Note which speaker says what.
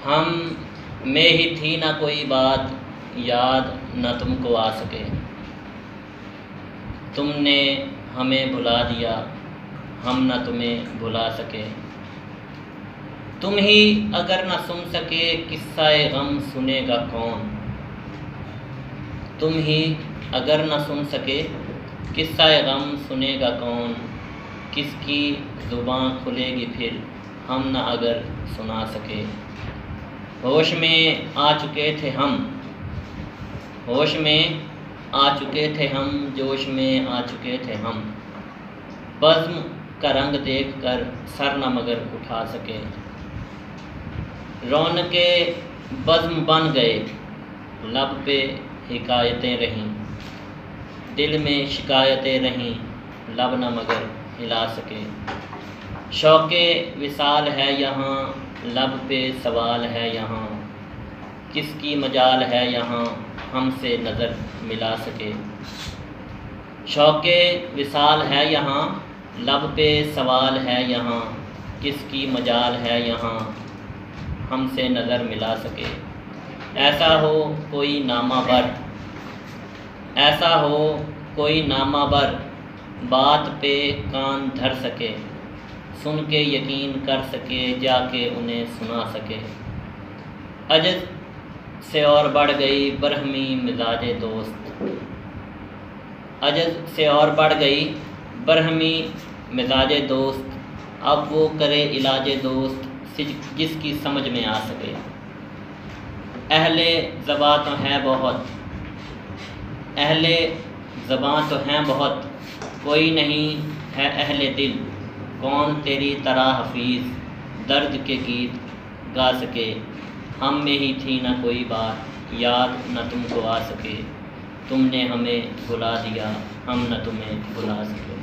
Speaker 1: हम में ही थी ना कोई बात, याद न तुमको आ सके। तुमने हमें भुला दिया, हम न तुम्हें भुला सके। तुम ही अगर न सुन सके, किस्सा-ए गम सुनेगा कौन। तुम ही अगर न सुन सके, किस्सा-ए गम सुनेगा कौन। किसकी ज़ुबां खुलेगी फिर, हम न अगर सुना सके। होश में आ चुके थे हम, होश में आ चुके थे हम, जोश में आ चुके थे हम। बज़्म का रंग देख कर सर न मगर उठा सके। रौनके बज़्म बन गए, लब पे हिकायतें रहीं। दिल में शिकायतें रहीं, लब न मगर हिला सके। शौक़े विसाल है यहाँ, लब पे सवाल है यहाँ। किसकी मजाल है यहाँ, हमसे नज़र मिला सके। शौक़े विसाल है यहाँ, लब पे सवाल है यहाँ। किसकी मजाल है यहाँ, हमसे नज़र मिला सके। ऐसा हो कोई नामावर, ऐसा हो कोई नामावर, बात पे कान धर सके। सुन के यकीन कर सके, जाके उन्हें सुना सके। अजज़ से और बढ़ गई बरहमी मिजाज दोस्त, अजज़ से और बढ़ गई बरहमी मिजाज दोस्त। अब वो करे इलाज दोस्त, जिसकी समझ में आ सके। अहले ज़बां तो हैं बहुत, अहले ज़बां तो हैं बहुत, कोई नहीं है अहले दिल। कौन तेरी तरह हफीज़, दर्द के गीत गा सके। हम में ही थी ना कोई बात, याद न तुमको आ सके। तुमने हमें भुला दिया, हम न तुम्हें भुला सके।